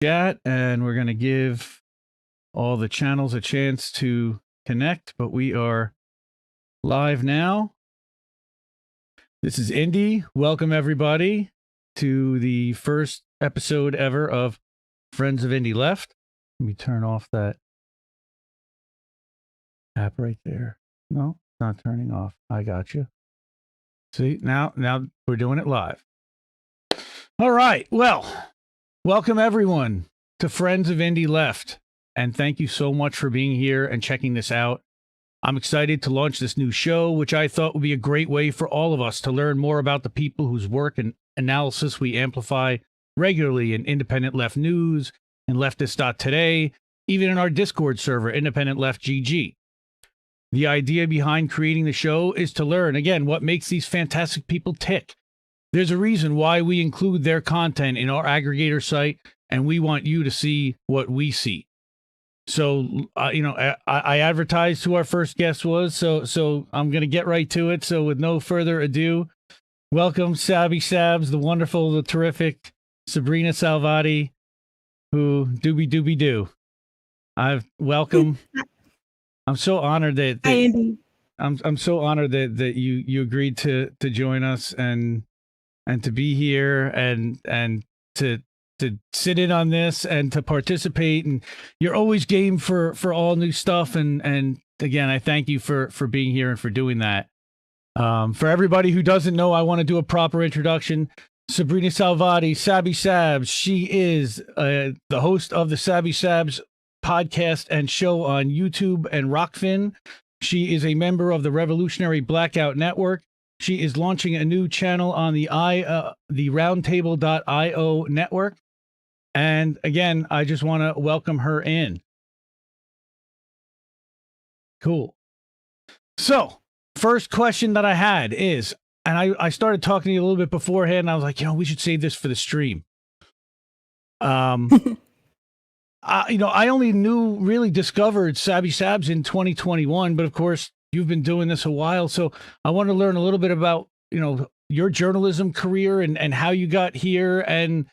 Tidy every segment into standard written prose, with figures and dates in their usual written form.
chat, and we're going to give all the channels a chance to connect, but we are live now. This is Indy. Welcome, everybody, to the first episode ever of Friends of Indy Left. Let me turn off that app right there. No, it's not turning off. I got you. See, now we're doing it live. All right. Well, welcome, everyone, to Friends of Indy Left. And thank you so much for being here and checking this out. I'm excited to launch this new show, which I thought would be a great way for all of us to learn more about the people whose work and analysis we amplify regularly in Independent Left News and Leftist.today, even in our Discord server, Independent Left GG. The idea behind creating the show is to learn, again, what makes these fantastic people tick. There's a reason why we include their content in our aggregator site, and we want you to see what we see. So, I advertised who our first guest was, so I'm going to get right to it. So with no further ado, welcome Sabby Sabs, the wonderful, the terrific Sabrina Salvati, who doobie do. Welcome. I'm so honored that Hi, Andy. I'm so honored that you agreed to join us and to be here and to sit in on this and to participate. And you're always game for all new stuff. And again, I thank you for being here and for doing that. For everybody who doesn't know, I want to do a proper introduction. Sabrina Salvati, Sabby Sabs. She is the host of the Sabby Sabs podcast and show on YouTube and Rockfin. She is a member of the Revolutionary Blackout Network. She is launching a new channel on the roundtable.io network. And again, I just want to welcome her in. Cool. So, first question that I had is, and I started talking to you a little bit beforehand, and I was like, we should save this for the stream. I only really discovered Sabby Sabs in 2021, but of course, you've been doing this a while. So I want to learn a little bit about, your journalism career and how you got here and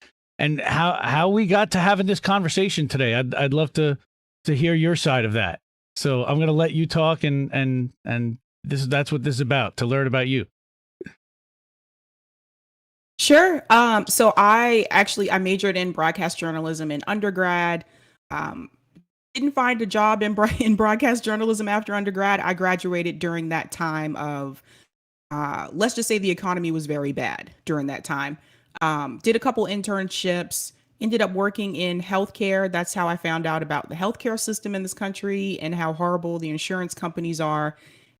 how we got to having this conversation today. I'd love to hear your side of that. So I'm going to let you talk and that's what this is about, to learn about you. Sure. So I majored in broadcast journalism in undergrad. Didn't find a job in broadcast journalism after undergrad. I graduated during that time of, let's just say the economy was very bad during that time. Did a couple internships, ended up working in healthcare. That's how I found out about the healthcare system in this country and how horrible the insurance companies are.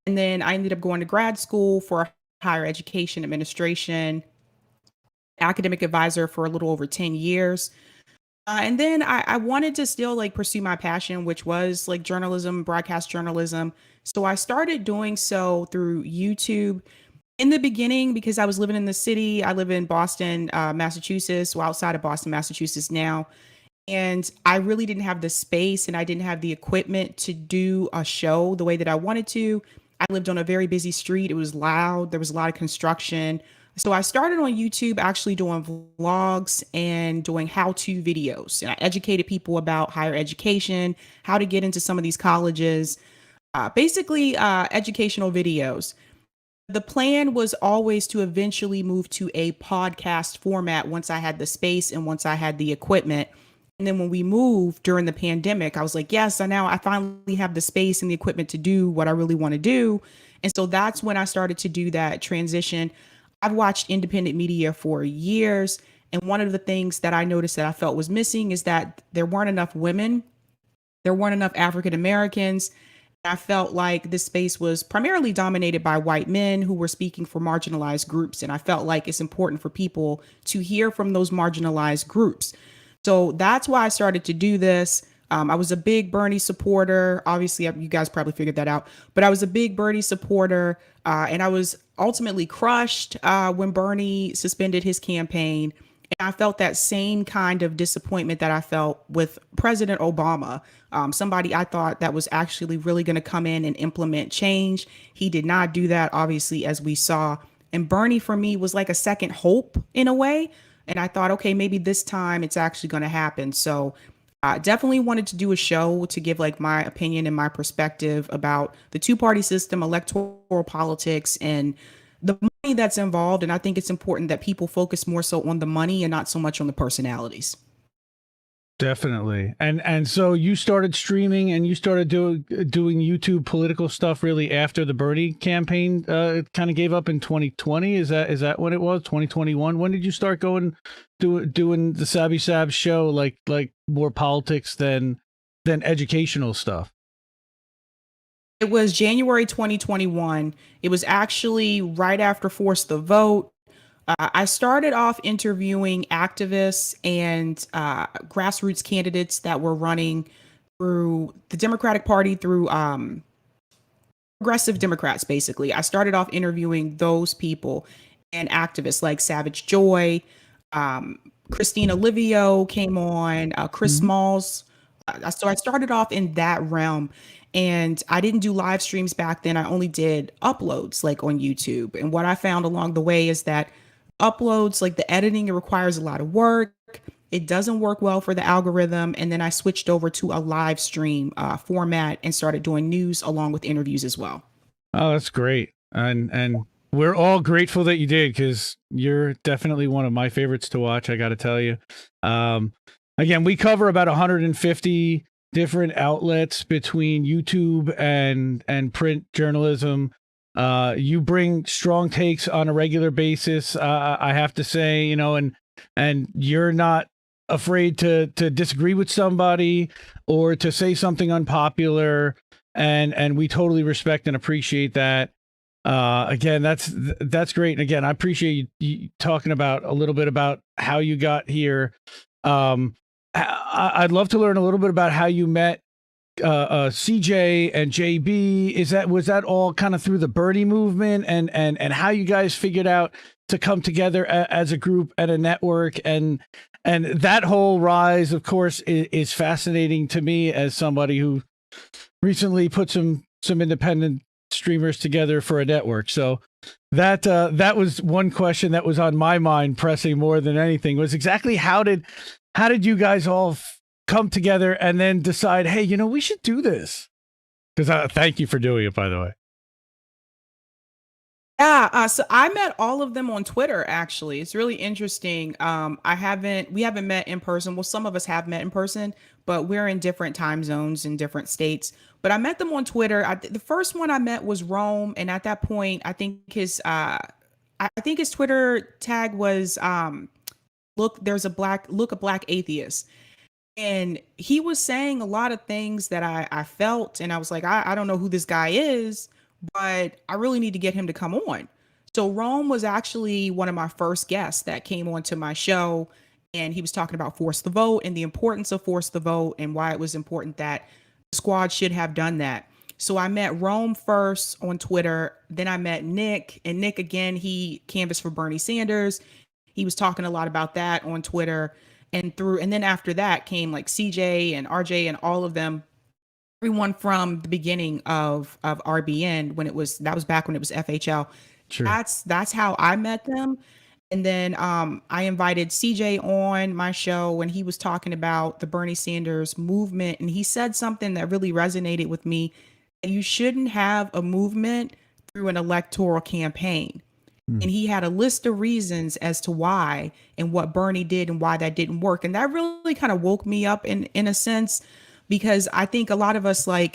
And then I ended up going to grad school for higher education administration, academic advisor for a little over 10 years. And then I wanted to still pursue my passion, which was journalism, broadcast journalism. So I started doing so through YouTube in the beginning because I was living in the city. I live in Boston, Massachusetts, well, outside of Boston, Massachusetts now. And I really didn't have the space and I didn't have the equipment to do a show the way that I wanted to. I lived on a very busy street. It was loud. There was a lot of construction. So I started on YouTube actually doing vlogs and doing how-to videos. And I educated people about higher education, how to get into some of these colleges, basically educational videos. The plan was always to eventually move to a podcast format once I had the space and once I had the equipment. And then when we moved during the pandemic, I was like, yes, I finally have the space and the equipment to do what I really want to do. And so that's when I started to do that transition. I've watched independent media for years. And one of the things that I noticed that I felt was missing is that there weren't enough women. There weren't enough African Americans. I felt like this space was primarily dominated by white men who were speaking for marginalized groups. And I felt like it's important for people to hear from those marginalized groups. So that's why I started to do this. I was a big Bernie supporter. Obviously, you guys probably figured that out, but I was a big Bernie supporter. And I was ultimately crushed when Bernie suspended his campaign. And I felt that same kind of disappointment that I felt with President Obama, somebody I thought that was actually really going to come in and implement change. He did not do that, obviously, as we saw. And Bernie, for me, was like a second hope in a way. And I thought, okay, maybe this time it's actually going to happen. So I definitely wanted to do a show to give like my opinion and my perspective about the two-party system, electoral politics, and the money that's involved. And I think it's important that people focus more so on the money and not so much on the personalities. Definitely. And so you started streaming and you started doing YouTube political stuff really after the Bernie campaign kind of gave up in 2020. Is that when it was? 2021? When did you start doing the Sabby Sabs show, like more politics than educational stuff? It was January 2021. It was actually right after Force the Vote. I started off interviewing activists and grassroots candidates that were running through the Democratic Party, through progressive Democrats, basically. I started off interviewing those people and activists like Savage Joy, um, Christina Livio came on, Chris Mhm. Smalls. So I started off in that realm. And I didn't do live streams back then. I only did uploads like on YouTube. And what I found along the way is that uploads, like the editing, it requires a lot of work. It doesn't work well for the algorithm. And then I switched over to a live stream format and started doing news along with interviews as well. Oh, that's great. And we're all grateful that you did, because you're definitely one of my favorites to watch, I got to tell you. Um, Again, we cover about 150 different outlets between YouTube and print journalism. You bring strong takes on a regular basis. I have to say, and you're not afraid to disagree with somebody or to say something unpopular, and we totally respect and appreciate that. Again, that's great. And again, I appreciate you talking about a little bit about how you got here. I'd love to learn a little bit about how you met CJ and JB. Was that all kind of through the Birdie movement, and how you guys figured out to come together as a group and a network, and that whole rise, of course, is fascinating to me as somebody who recently put some independent streamers together for a network. So that was one question that was on my mind, pressing more than anything, was exactly how did you guys all come together and then decide, hey, we should do this? Because thank you for doing it, by the way. Yeah, so I met all of them on Twitter. Actually, it's really interesting. We haven't met in person. Well, some of us have met in person, but we're in different time zones in different states. But I met them on Twitter. The first one I met was Rome, and at that point, I think his Twitter tag was look, a black atheist. And he was saying a lot of things that I felt, and I was like, I don't know who this guy is, but I really need to get him to come on. So Rome was actually one of my first guests that came onto my show, and he was talking about Force the Vote and the importance of Force the Vote and why it was important that the squad should have done that. So I met Rome first on Twitter, then I met Nick, and Nick again, he canvassed for Bernie Sanders. He was talking a lot about that on Twitter, and then after that came like CJ and RJ and all of them, everyone from the beginning of RBN, that was back when it was FHL. Sure. That's how I met them. And then I invited CJ on my show when he was talking about the Bernie Sanders movement, and he said something that really resonated with me. You shouldn't have a movement through an electoral campaign. Hmm. And he had a list of reasons as to why and what Bernie did and why that didn't work. And that really kind of woke me up in a sense, because I think a lot of us we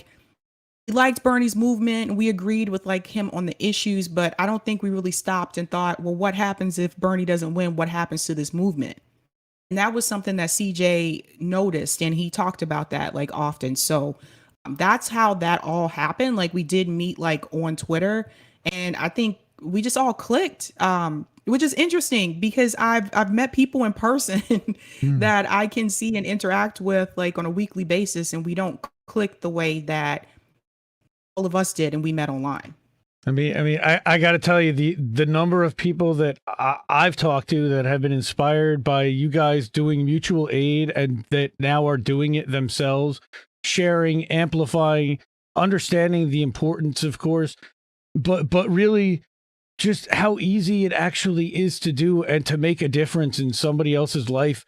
liked Bernie's movement and we agreed with like him on the issues, but I don't think we really stopped and thought, well, what happens if Bernie doesn't win? What happens to this movement? And that was something that CJ noticed, and he talked about that like often. So that's how that all happened. Like we did meet like on Twitter, and I think we just all clicked. Which is interesting because I've met people in person Hmm. that I can see and interact with like on a weekly basis, and we don't click the way that all of us did and we met online. I got to tell you, the number of people that I've talked to that have been inspired by you guys doing mutual aid and that now are doing it themselves, sharing, amplifying, understanding the importance, of course, but really just how easy it actually is to do and to make a difference in somebody else's life,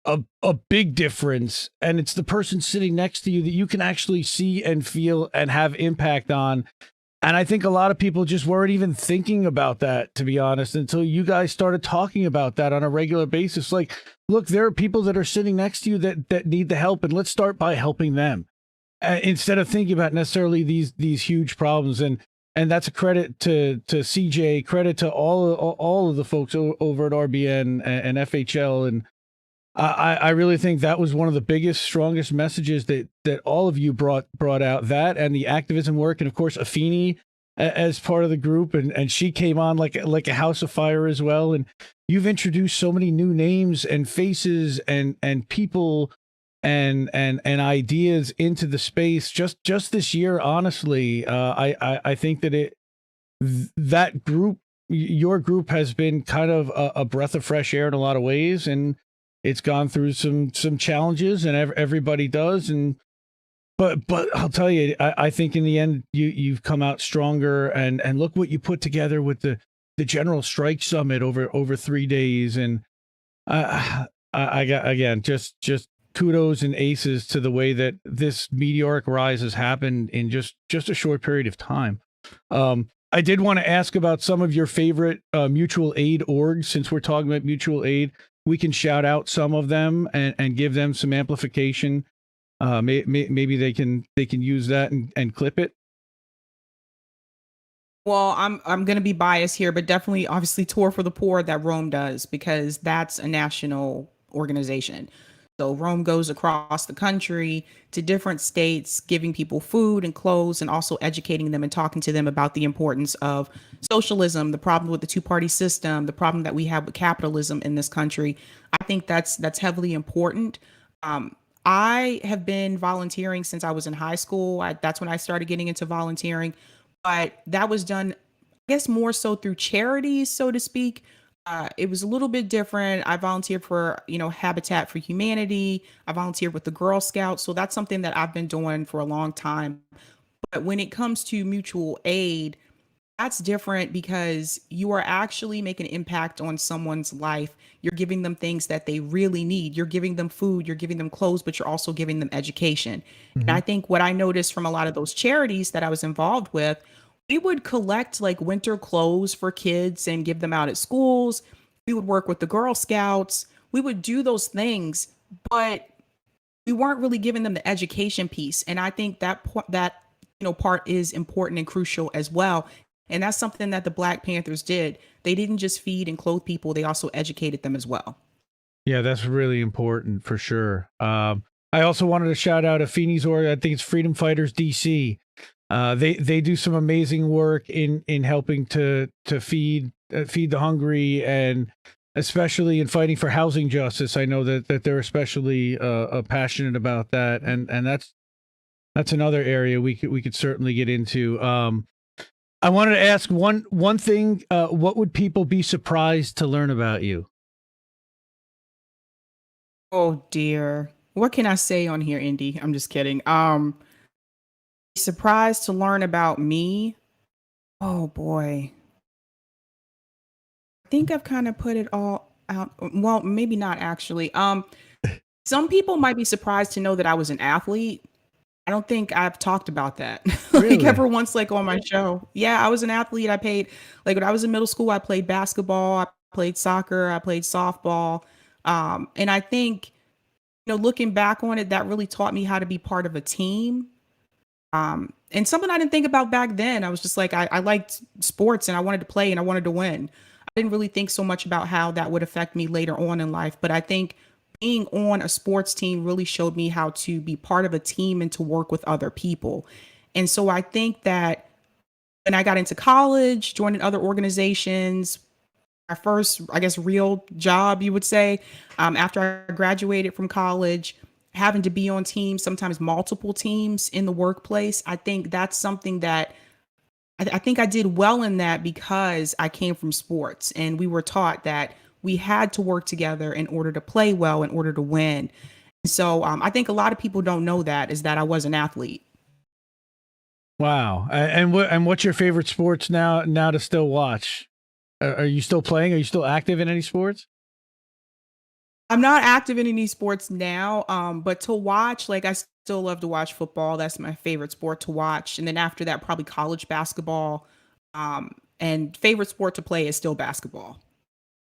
a big difference. And it's the person sitting next to you that you can actually see and feel and have impact on. And I think a lot of people just weren't even thinking about that, to be honest, until you guys started talking about that on a regular basis. Like, look, there are people that are sitting next to you that need the help, and let's start by helping them instead of thinking about necessarily these huge problems. And that's a credit to CJ, credit to all of the folks over at RBN and FHL. And I really think that was one of the biggest, strongest messages that all of you brought out, that and the activism work. And of course, Afeni as part of the group. And she came on like a house of fire as well. And you've introduced so many new names and faces and people and ideas into the space just this year. Honestly, I think that that group, your group, has been kind of a breath of fresh air in a lot of ways, and it's gone through some challenges, and everybody does. And but I'll tell you, I think in the end you've come out stronger, and look what you put together with the General Strike Summit over 3 days. And I got, again, just kudos and aces to the way that this meteoric rise has happened in just a short period of time. I did want to ask about some of your favorite mutual aid orgs. Since we're talking about mutual aid, we can shout out some of them and give them some amplification. Maybe they can use that and clip it. Well, I'm going to be biased here, but definitely, obviously, Tour for the Poor that Rome does, because that's a national organization. So Rome goes across the country to different states, giving people food and clothes, and also educating them and talking to them about the importance of socialism, the problem with the two-party system, the problem that we have with capitalism in this country. I think that's heavily important. I have been volunteering since I was in high school. That's when I started getting into volunteering, but that was done, I guess, more so through charities, so to speak. It was a little bit different. I volunteered for, Habitat for Humanity. I volunteered with the Girl Scouts. So that's something that I've been doing for a long time. But when it comes to mutual aid, that's different because you are actually making an impact on someone's life. You're giving them things that they really need. You're giving them food, you're giving them clothes, but you're also giving them education. And I think what I noticed from a lot of those charities that I was involved with, we would collect like winter clothes for kids and give them out at schools. We would work with the Girl Scouts. We would do those things, but we weren't really giving them the education piece. And I think that part is important and crucial as well. And that's something that the Black Panthers did. They didn't just feed and clothe people, they also educated them as well. Yeah, that's really important for sure. I also wanted to shout out Afeni's org. I think it's Freedom Fighters DC. They do some amazing work in helping to feed the hungry, and especially in fighting for housing justice. I know that they're especially passionate about that, and that's another area we could certainly get into. I wanted to ask one thing. What would people be surprised to learn about you? Oh dear. What can I say on here, Indy? I'm just kidding. Surprised to learn about me. Oh boy. I think I've kind of put it all out. Well, maybe not actually. Some people might be surprised to know that I was an athlete. I don't think I've talked about that like Really? ever once, like on my show. Yeah, I was an athlete. I played, like when I was in middle school, I played basketball, I played soccer, I played softball. And I think, looking back on it, that really taught me how to be part of a team. And something I didn't think about back then. I was just like, I liked sports and I wanted to play and I wanted to win. I didn't really think so much about how that would affect me later on in life. But I think being on a sports team really showed me how to be part of a team and to work with other people. And so I think that when I got into college, joining other organizations, my first, I guess, real job, you would say, after I graduated from college, having to be on teams, sometimes multiple teams in the workplace, I think that's something that I think I did well in, that because I came from sports and we were taught that we had to work together in order to play well, in order to win. So I think a lot of people don't know that, is that I was an athlete. Wow. And what's your favorite sports now to still watch? Are you still playing? Are you still active in any sports? I'm not active in any sports now, but to watch, like I still love to watch football. That's my favorite sport to watch. And then after that, probably college basketball. And favorite sport to play is still basketball.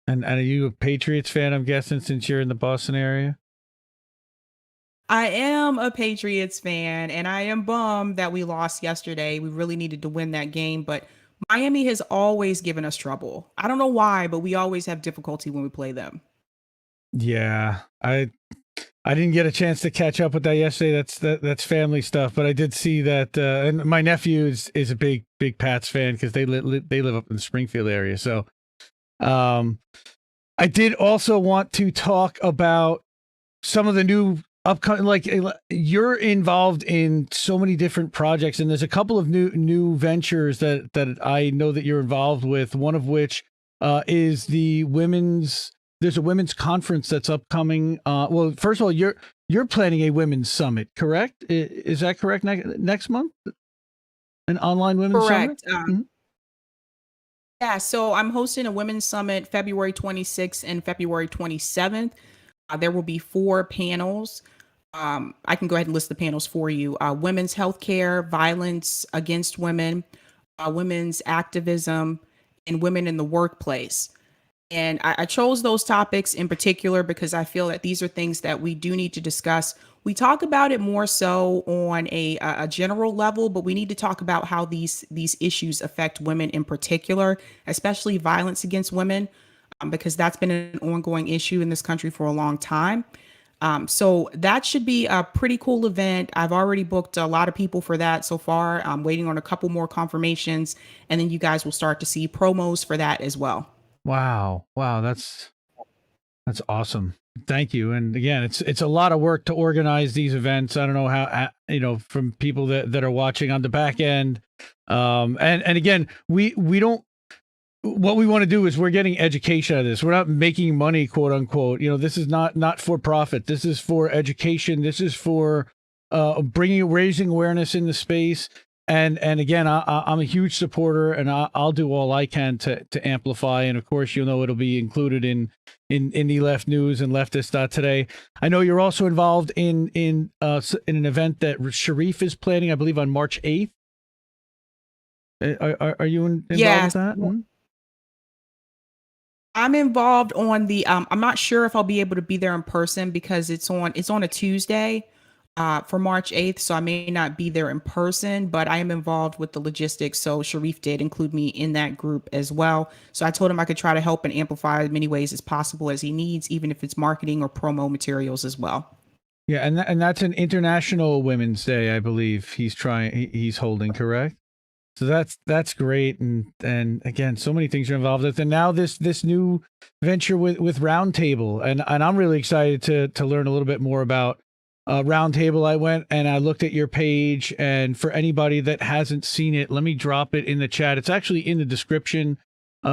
And are you a Patriots fan? I'm guessing since you're in the Boston area. I am a Patriots fan, and I am bummed that we lost yesterday. We really needed to win that game, but Miami has always given us trouble. I don't know why, but we always have difficulty when we play them. Yeah, I didn't get a chance to catch up with that yesterday. That's family stuff, but I did see that. And my nephew is a big Pats fan because they live up in the Springfield area. So, um, I did also want to talk about some of the new upcoming. Like you're involved in so many different projects, and there's a couple of new ventures that I know that you're involved with. One of which is the women's. There's a women's conference that's upcoming. Well, first of all, you're planning a women's summit, correct? Is that correct? Next month, an online women's summit. Correct. Yeah, so I'm hosting a women's summit February 26th and February 27th. There will be 4 panels. I can go ahead and list the panels for you. Women's healthcare, violence against women, women's activism, and women in the workplace. And I chose those topics in particular because I feel that these are things that we do need to discuss. We talk about it more so on a general level, but we need to talk about how these issues affect women in particular, especially violence against women, because that's been an ongoing issue in this country for a long time. So that should be a pretty cool event. I've already booked a lot of people for that so far. I'm waiting on a couple more confirmations, and then you guys will start to see promos for that as well. Wow, that's awesome. Thank you. And again, it's a lot of work to organize these events. I don't know how from people that are watching on the back end. And again, we don't. What we want to do is we're getting education out of this. We're not making money, quote unquote. This is not for profit. This is for education. This is for raising awareness in the space. And again, I'm a huge supporter, and I'll do all I can to amplify. And of course, it'll be included in Indie Left News and Leftist Today. I know you're also involved in an event that Sharif is planning, I believe, on March 8th. Are you involved Yes. with that? Mm-hmm. I'm involved on the I'm not sure if I'll be able to be there in person because it's on a Tuesday for March 8th, so I may not be there in person, but I am involved with the logistics. So Sharif did include me in that group as well. So I told him I could try to help and amplify as many ways as possible as he needs, even if it's marketing or promo materials as well. Yeah, and that's an International Women's Day, I believe he's holding, correct? So that's great, and again, so many things are involved with, and now this new venture with Roundtable, and I'm really excited to learn a little bit more about Roundtable. I went and I looked at your page, and for anybody that hasn't seen it, let me drop it in the chat. It's actually in the description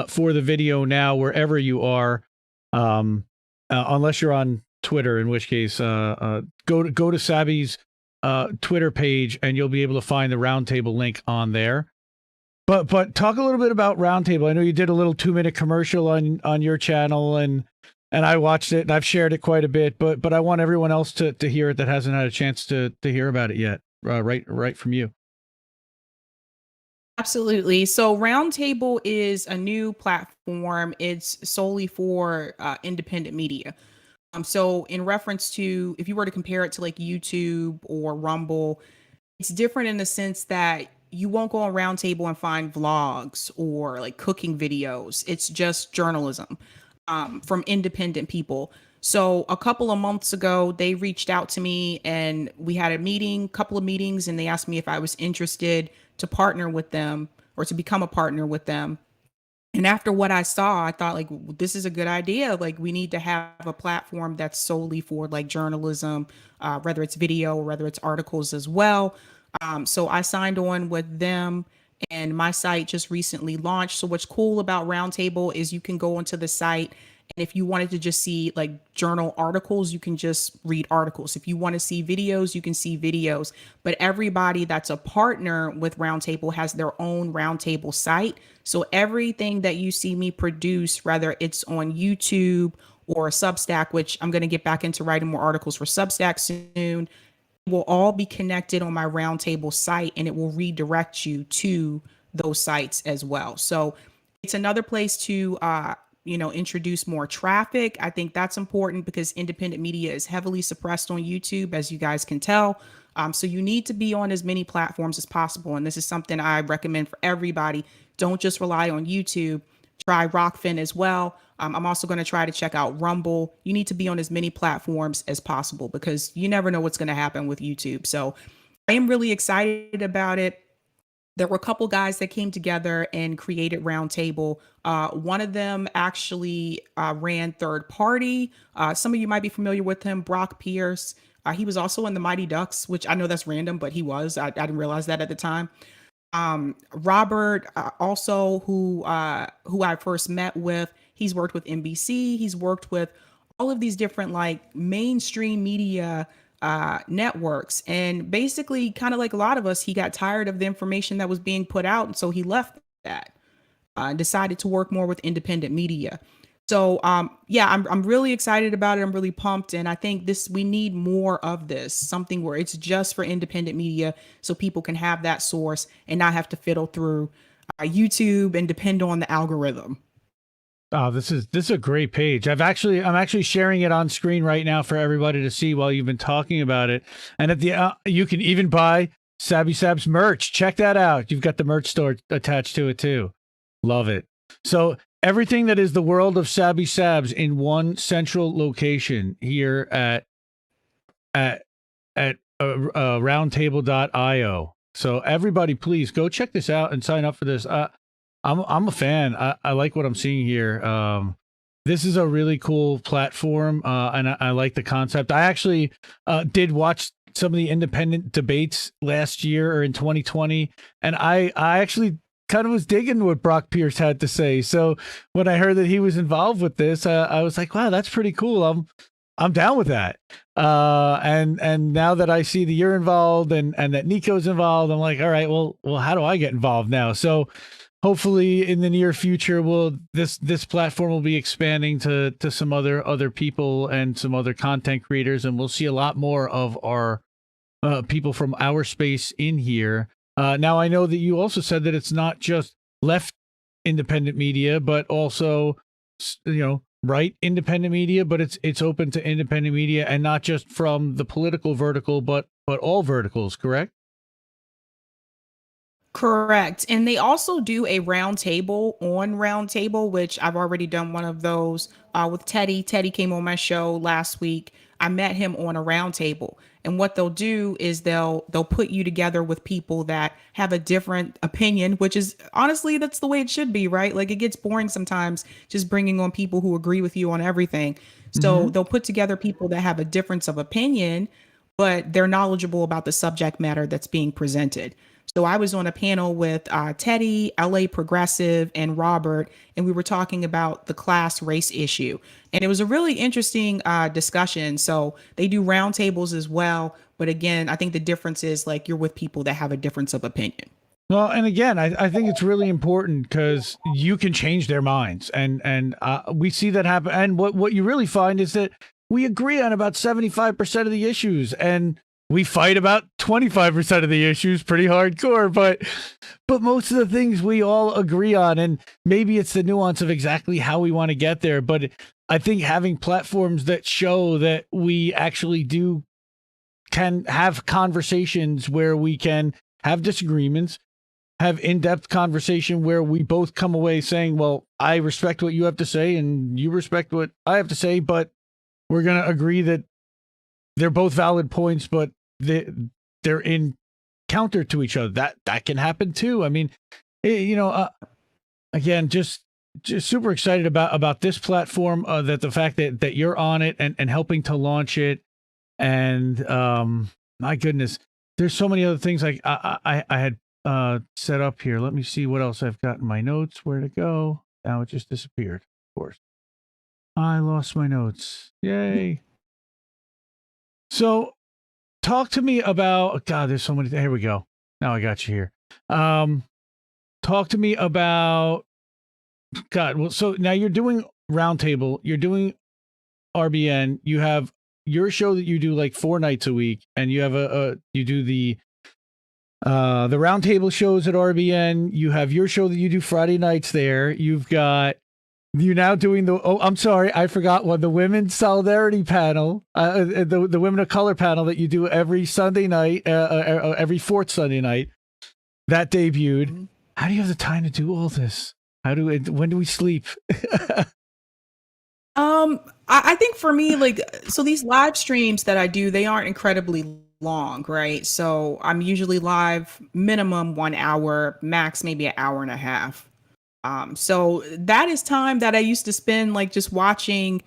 for the video now, wherever you are, unless you're on Twitter, in which case go to Sabby's Twitter page, and you'll be able to find the Roundtable link on there. But talk a little bit about Roundtable. I know you did a little 2-minute commercial on your channel, and I watched it, and I've shared it quite a bit. But I want everyone else to hear it that hasn't had a chance to hear about it yet. Right from you. Absolutely. So Roundtable is a new platform. It's solely for independent media. So in reference to, if you were to compare it to like YouTube or Rumble, it's different in the sense that you won't go on Roundtable and find vlogs or like cooking videos. It's just journalism from independent people. So a couple of months ago, they reached out to me and we had couple of meetings, and they asked me if I was interested to partner with them or to become a partner with them. And after what I saw, I thought like this is a good idea. Like we need to have a platform that's solely for like journalism, whether it's video or whether it's articles as well. So I signed on with them, and my site just recently launched. So what's cool about Roundtable is you can go onto the site And if you wanted to just see like journal articles, you can just read articles. If you want to see videos, you can see videos. But everybody that's a partner with Roundtable has their own Roundtable site. So everything that you see me produce, whether it's on YouTube or Substack, which I'm going to get back into writing more articles for Substack soon, will all be connected on my Roundtable site, and it will redirect you to those sites as well. So it's another place to introduce more traffic. I think that's important because independent media is heavily suppressed on YouTube, as you guys can tell. So you need to be on as many platforms as possible, and this is something I recommend for everybody. Don't just rely on YouTube. Try Rockfin as well. I'm also going to try to check out Rumble. You need to be on as many platforms as possible because you never know what's going to happen with YouTube. So I am really excited about it. There were a couple guys that came together and created Roundtable. One of them actually ran third party. Some of you might be familiar with him, Brock Pierce. He was also in the Mighty Ducks, which I know that's random, but he was. I didn't realize that at the time. Robert, also who I first met with, he's worked with NBC. He's worked with all of these different like mainstream media networks, and basically, kind of like a lot of us, he got tired of the information that was being put out, and so he left that and decided to work more with independent media. So yeah, I'm really excited about it. I'm really pumped, and I think we need more of this, something where it's just for independent media, so people can have that source and not have to fiddle through YouTube and depend on the algorithm. Oh, this is a great page. I'm actually sharing it on screen right now for everybody to see while you've been talking about it. And at the you can even buy Sabby Sabs merch. Check that out. You've got the merch store attached to it too. Love it. So everything that is the world of Sabby Sabs in one central location here at roundtable.io. So everybody, please go check this out and sign up for this. I'm a fan. I like what I'm seeing here. This is a really cool platform, and I like the concept. I actually did watch some of the independent debates last year or in 2020, and I actually kind of was digging what Brock Pierce had to say. So when I heard that he was involved with this, I was like, wow, that's pretty cool. I'm down with that. And now that I see that you're involved and that Nico's involved, I'm like, all right, well, how do I get involved now? So hopefully in the near future, this platform will be expanding to some other people and some other content creators, and we'll see a lot more of our people from our space in here. Now I know that you also said that it's not just left independent media, but also right independent media, but it's open to independent media and not just from the political vertical, but all verticals, correct? Correct. And they also do a roundtable on Roundtable, which I've already done one of those with Teddy. Teddy came on my show last week. I met him on a roundtable. And what they'll do is they'll put you together with people that have a different opinion, which is honestly that's the way it should be, right? Like it gets boring sometimes just bringing on people who agree with you on everything. So Mm-hmm. they'll put together people that have a difference of opinion, but they're knowledgeable about the subject matter that's being presented. So I was on a panel with Teddy, LA Progressive, and Robert, and we were talking about the class race issue. And it was a really interesting discussion. So they do roundtables as well. But again, I think the difference is like you're with people that have a difference of opinion. Well, and again, I think it's really important because you can change their minds, and we see that happen. And what you really find is that we agree on about 75% of the issues, and we fight about 25% of the issues pretty hardcore, but most of the things we all agree on, and maybe it's the nuance of exactly how we want to get there. But I think having platforms that show that we actually can have conversations where we can have disagreements, have in-depth conversation where we both come away saying, well, I respect what you have to say and you respect what I have to say, but we're going to agree that they're both valid points, but they're in counter to each other. That can happen too. I mean, again, just super excited about this platform, that the fact that you're on it and helping to launch it. And my goodness, there's so many other things like I had set up here. Let me see what else I've got in my notes. Where to go? Now it just disappeared, of course. I lost my notes. Yay. So talk to me about God, there's so many. Here we go. Now I got you here. Talk to me about God. Well, so now you're doing Roundtable, you're doing RBN, you have your show that you do like 4 nights a week, and you have you do the Roundtable shows at RBN. You have your show that you do Friday nights there. You're now doing I'm sorry, I forgot one. The Women's Solidarity panel, the Women of Color panel that you do every Sunday night, every fourth Sunday night. That debuted. Mhm. How do you have the time to do all this? When do we sleep? I think for me, like, so these live streams that I do, they aren't incredibly long, right? So I'm usually live minimum 1 hour, max maybe an hour and a half. So that is time that I used to spend like just watching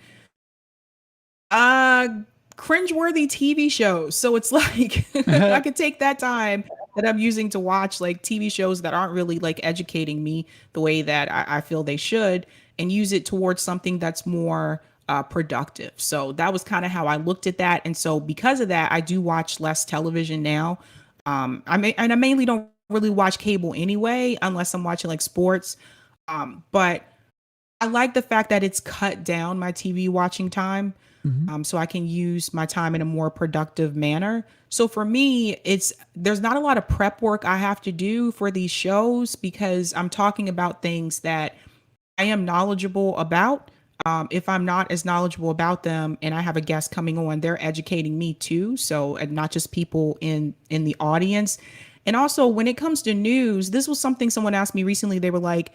uh cringeworthy TV shows. So it's like I could take that time that I'm using to watch like TV shows that aren't really like educating me the way that I feel they should, and use it towards something that's more productive. So that was kind of how I looked at that. And so because of that, I do watch less television now. I mainly don't really watch cable anyway, unless I'm watching like sports. But I like the fact that it's cut down my TV watching time, Mhm. so I can use my time in a more productive manner. So for me, there's not a lot of prep work I have to do for these shows because I'm talking about things that I am knowledgeable about. If I'm not as knowledgeable about them and I have a guest coming on, they're educating me too. So, and not just people in the audience. And also when it comes to news, this was something someone asked me recently. They were like,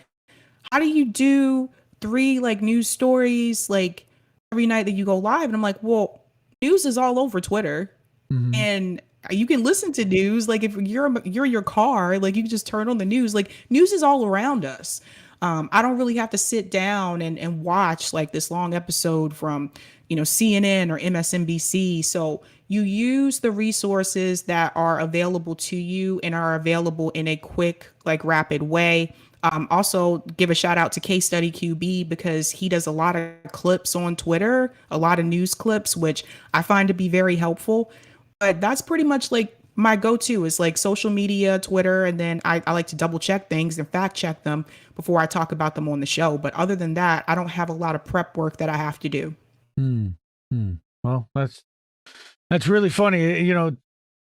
how do you do three like news stories like every night that you go live? And I'm like, well, news is all over Twitter, Mhm. and you can listen to news. Like if you're your car, like you can just turn on the news. Like news is all around us. I don't really have to sit down and watch like this long episode from CNN or MSNBC. So you use the resources that are available to you and are available in a quick, like rapid way. Also, give a shout out to Case Study QB because he does a lot of clips on Twitter, a lot of news clips, which I find to be very helpful. But that's pretty much like my go-to is like social media, Twitter, and then I like to double check things and fact check them before I talk about them on the show. But other than that, I don't have a lot of prep work that I have to do. Hmm. Hmm. Well, that's really funny.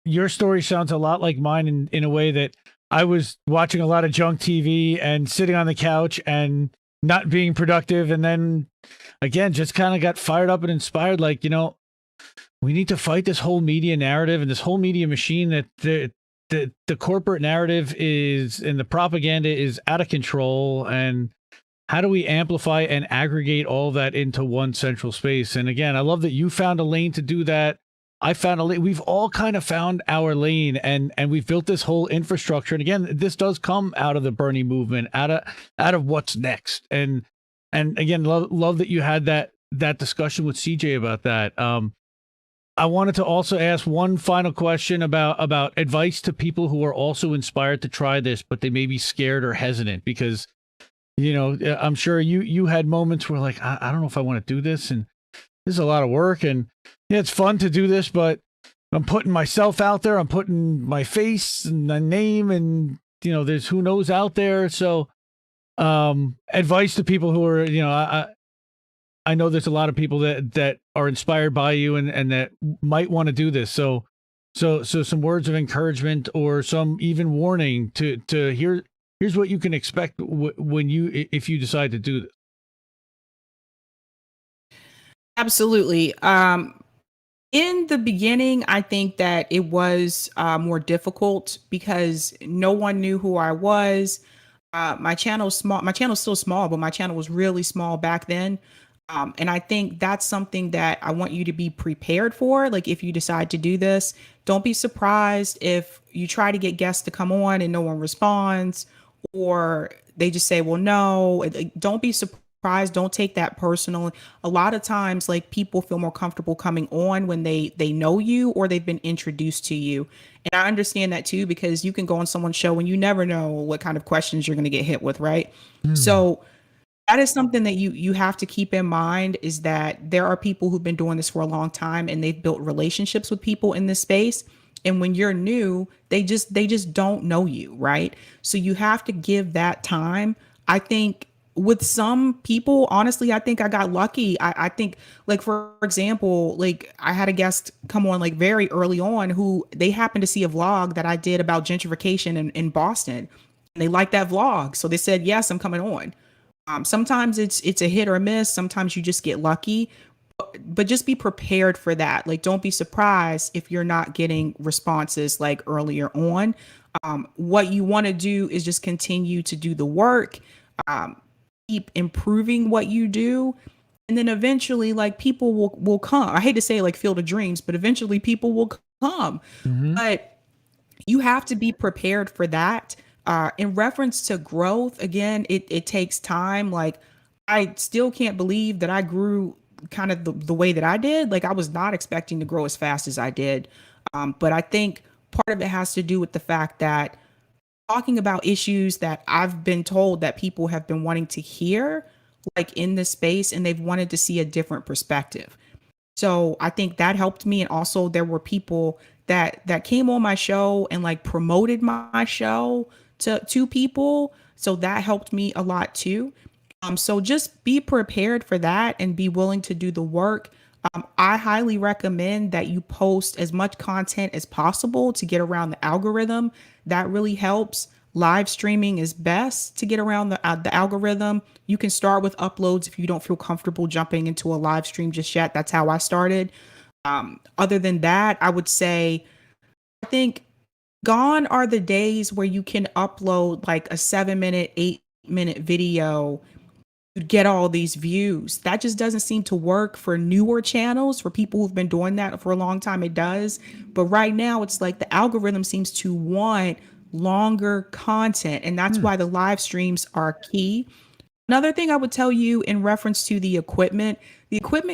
Your story sounds a lot like mine in a way that I was watching a lot of junk TV and sitting on the couch and not being productive, and then again just kind of got fired up and inspired. Like, we need to fight this whole media narrative and this whole media machine that the corporate narrative is and the propaganda is out of control. And how do we amplify and aggregate all that into one central space? And again, I love that you found a lane to do that. I found a lane. We've all kind of found our lane, and we've built this whole infrastructure. And again, this does come out of the Bernie movement, out of what's next. And again, love that you had that discussion with CJ about that. I wanted to also ask one final question about advice to people who are also inspired to try this, but they may be scared or hesitant because I'm sure you had moments where like I don't know if I want to do this, and this is a lot of work, and yeah, it's fun to do this, but I'm putting myself out there, I'm putting my face and my name, and there's who knows out there. So advice to people who are I know there's a lot of people that are inspired by you and that might want to do this. So some words of encouragement or some even warning to here's what you can expect if you decide to do this. Absolutely. In the beginning, I think that it was more difficult because no one knew who I was. My channel's small. My channel's still small, but my channel was really small back then. And I think that's something that I want you to be prepared for. Like, if you decide to do this, don't be surprised if you try to get guests to come on and no one responds, or they just say, well, no. Like, don't be surprised. Don't take that personal. A lot of times, like, people feel more comfortable coming on when they know you or they've been introduced to you. And I understand that too, because you can go on someone's show and you never know what kind of questions you're going to get hit with, right? Hmm. So that is something that you have to keep in mind, is that there are people who've been doing this for a long time and they've built relationships with people in this space. And when you're new, they just don't know you, right? So you have to give that time. I think with some people, honestly, I think I got lucky. I think, like, for example, like, I had a guest come on like very early on who they happened to see a vlog that I did about gentrification in Boston. And they liked that vlog. So they said, yes, I'm coming on. Sometimes it's a hit or a miss. Sometimes you just get lucky, but just be prepared for that. Like, don't be surprised if you're not getting responses like earlier on. What you want to do is just continue to do the work, um, keep improving what you do, and then eventually, like, people will come. I hate to say like Field of Dreams, but eventually people will come. Mm-hmm. But you have to be prepared for that. In reference to growth, again, it takes time. Like, I still can't believe that I grew kind of the way that I did. Like, I was not expecting to grow as fast as I did. But I think part of it has to do with the fact that talking about issues that I've been told that people have been wanting to hear, like in this space, and they've wanted to see a different perspective. So I think that helped me. And also there were people that came on my show and like promoted my show to people. So that helped me a lot too. So just be prepared for that and be willing to do the work. I highly recommend that you post as much content as possible to get around the algorithm. That really helps. Live streaming is best to get around the algorithm. You can start with uploads if you don't feel comfortable jumping into a live stream just yet. That's how I started. Other than that, I would say, I think gone are the days where you can upload like a 7 minute, 8 minute video, you get all these views. That just doesn't seem to work for newer channels. For people who've been doing that for a long time, it does. But right now, it's like the algorithm seems to want longer content. And that's why the live streams are key. Another thing I would tell you in reference to the equipment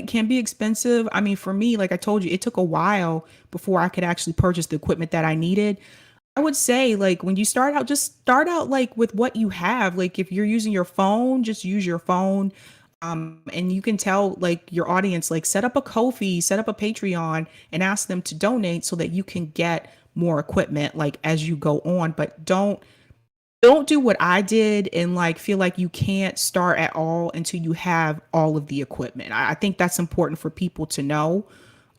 can be expensive. I mean, for me, like I told you, it took a while before I could actually purchase the equipment that I needed. I would say, like, when you start out, just start out like with what you have. Like, if you're using your phone, just use your phone. And you can tell like your audience, like, set up a Kofi, set up a Patreon, and ask them to donate so that you can get more equipment like as you go on. But don't do what I did and like feel like you can't start at all until you have all of the equipment. I think that's important for people to know.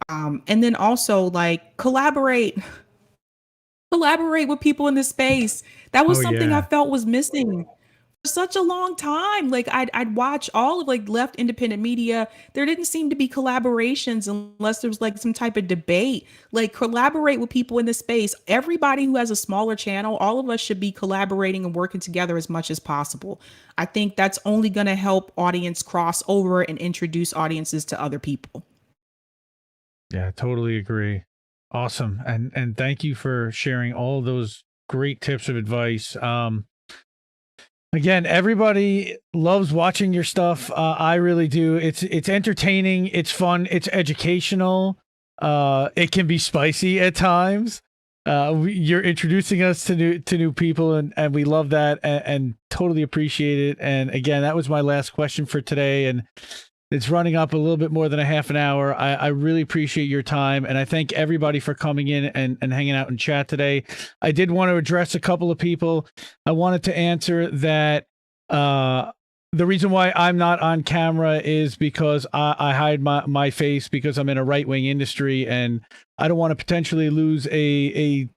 And then also, like, collaborate with people in this space. That was Oh something I yeah. felt was missing for such a long time. Like, I'd watch all of like left independent media. There didn't seem to be collaborations unless there was like some type of debate. Like, collaborate with people in this space. Everybody who has a smaller channel, all of us should be collaborating and working together as much as possible. I think that's only going to help audience cross over and introduce audiences to other people. Yeah, totally agree. Awesome. And thank you for sharing all those great tips of advice. Again, everybody loves watching your stuff. I really do. It's entertaining, it's fun, it's educational. It can be spicy at times. You're introducing us to new people, and we love that, and totally appreciate it. And again, that was my last question for today, and it's running up a little bit more than a half an hour. I really appreciate your time, and I thank everybody for coming in and hanging out in chat today. I did want to address a couple of people. I wanted to answer that the reason why I'm not on camera is because I hide my face because I'm in a right-wing industry, and I don't want to potentially lose a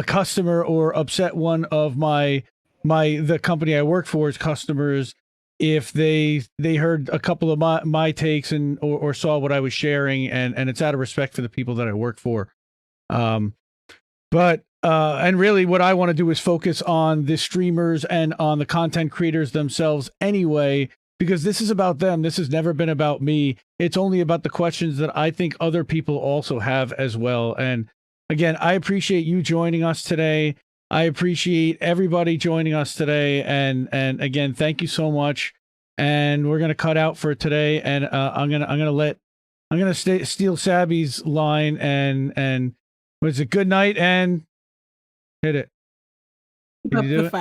customer or upset one of the company I work for's customers if they heard a couple of my takes or saw what I was sharing, and it's out of respect for the people that I work for. But and really what I want to do is focus on the streamers and on the content creators themselves anyway, because this is about them. This has never been about me. It's only about the questions that I think other people also have as well. And again, I appreciate you joining us today. I appreciate everybody joining us today, and again, thank you so much. And we're gonna cut out for today, and I'm gonna steal Sabby's line, and was it good night and hit it? Can you do it?